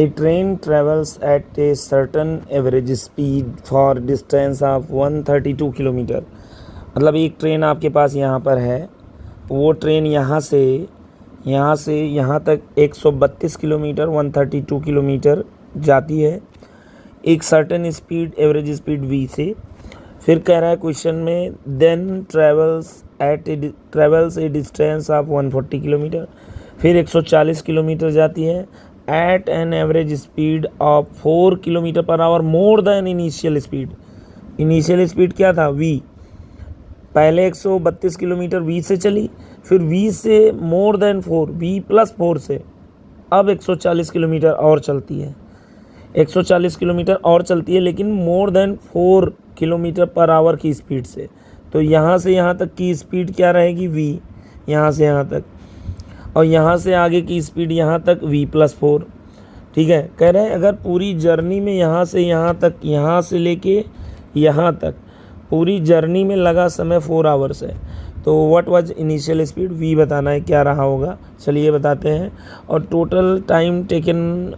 A train travels at a certain average speed for distance of 132 kilometre. मतलब एक train आपके पास यहाँ पर है, वो ट्रेन यहाँ से यहाँ तक 132 किलोमीटर 132 किलोमीटर जाती है एक certain speed, average speed v से। फिर कह रहा है क्वेश्चन में then travels a distance of 140 kilometre, फिर 140 किलोमीटर जाती है at an average speed of 4 kilometre per hour more than initial speed. Initial speed क्या था v, पहले 132 किलोमीटर v से चली, फिर v से मोर देन 4, v प्लस 4 से अब 140 किलोमीटर और चलती है, 140 किलोमीटर और चलती है लेकिन more than 4 kilometre per our की स्पीड से। तो यहाँ से यहाँ तक की स्पीड क्या रहेगी v, यहाँ से यहाँ तक, और यहाँ से आगे की स्पीड यहाँ तक v प्लस 4। ठीक है, कह रहे हैं अगर पूरी जर्नी में यहाँ से यहाँ तक, यहाँ से लेके यहाँ तक पूरी जर्नी में लगा समय 4 आवर्स है, तो what was initial speed v बताना है, क्या रहा होगा। चलिए बताते हैं। और total time taken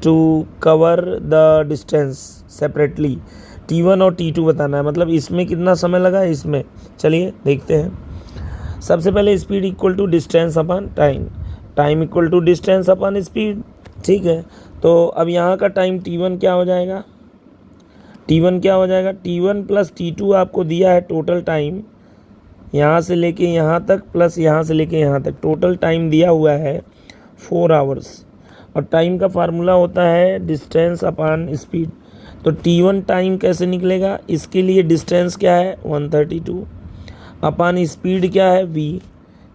to cover the distance separately t1 और t2 बताना है, मतलब इसमें कितना समय लगा है इसमें। चलिए देखते हैं। सबसे पहले speed equal to distance upon time, time equal to distance upon speed. ठीक है, तो अब यहाँ का टाइम t1 क्या हो जाएगा, t1 क्या हो जाएगा, t1 प्लस t2 आपको दिया है टोटल टाइम यहाँ से लेके यहाँ तक प्लस यहाँ से लेके यहाँ तक, टोटल टाइम दिया हुआ है 4 आवर्स। और टाइम का फार्मूला होता है डिस्टेंस अपॉन स्पीड। तो t1 टाइम कैसे निकलेगा, इसके लिए डिस्टेंस क्या है 132 अपॉन स्पीड क्या है v,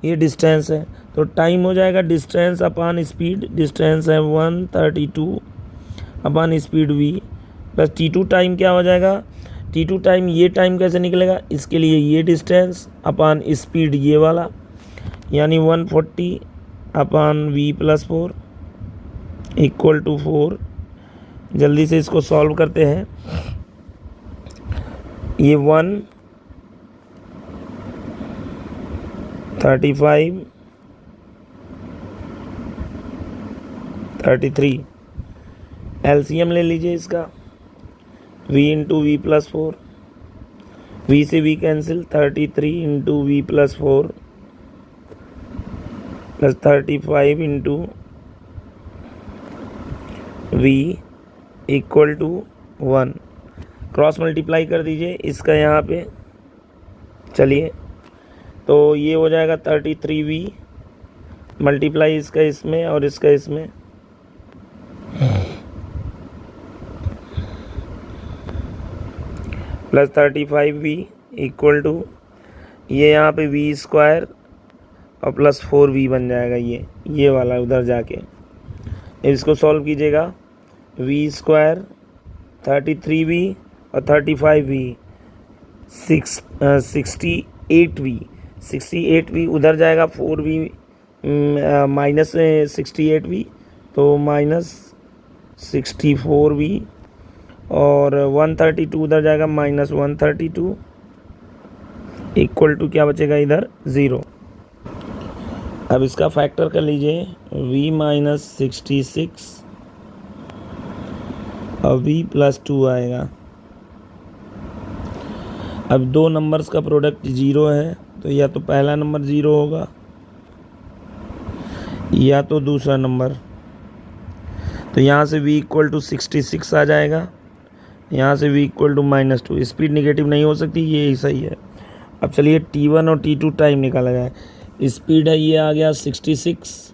ये डिस्टेंस है, तो टाइम हो जाएगा डिस्टेंस अपॉन स्पीड, डिस्टेंस है 132 upon speed v plus t2 time क्या हो जाएगा, t2 टाइम ये टाइम कैसे निकलेगा, इसके लिए ये डिस्टेंस अपॉन स्पीड ये वाला, यानी 140 upon v plus 4 equal to 4। जल्दी से इसको सॉल्व करते हैं। ये 1 35 33, एलसीएम ले लीजिए इसका, v into v plus 4, v से v cancel, 33 into v plus 4 plus 35 into v equal to 1। Cross multiply कर दीजिए इसका यहाँ पे। चलिए, तो ये हो जाएगा 33v मल्टीप्लाई इसका इसमें और इसका इसमें, प्लस 35v इक्वल टू ये यहाँ पे v स्क्वायर और प्लस 4v बन जाएगा, ये वाला उधर जाके इसको सॉल्व कीजिएगा। v स्क्वायर 33v और 35v 68v उधर जाएगा, 4v माइनस 68v तो माइनस 64v, और 132 उधर जाएगा माइनस 132 इक्वल टू क्या बचेगा इधर 0। अब इसका फैक्टर कर लीजिए, v माइनस 66 और v प्लस 2 आएगा। अब दो नंबर्स का प्रोडक्ट 0 है, तो या तो पहला नंबर 0 होगा या तो दूसरा नंबर। तो यहाँ से v इक्वल टू 66 आ जाएगा, यहाँ से v equal to -2। Speed negative नहीं हो सकती, ये ही सही है। अब चलिए t1 और t2 टाइम निकाला जाए। स्पीड है ये आ गया 66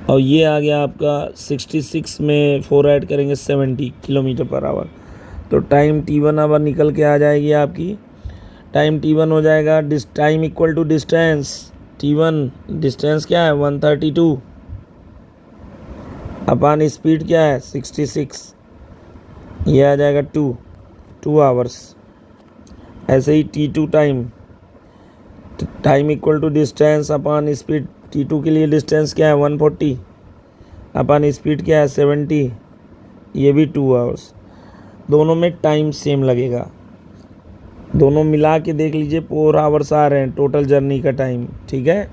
और ये आ गया आपका 66 में 4 ऐड करेंगे 70 किलोमीटर पर आवर, तो टाइम t1 आवर निकल के आ जाएगी आपकी। टाइम t1 हो जाएगा time equal to distance, t1 distance क्या है 132 अपॉन स्पीड क्या है 66, ये आ जाएगा 2 आवर्स। ऐसे ही t2 time equal to distance upon speed, t2 के लिए डिस्टेंस क्या है 140 अपॉन स्पीड क्या है 70, ये भी 2 आवर्स। दोनों में टाइम सेम लगेगा, दोनों मिला के देख लीजिए 4 आवर्स आ रहे हैं टोटल जर्नी का टाइम। ठीक है।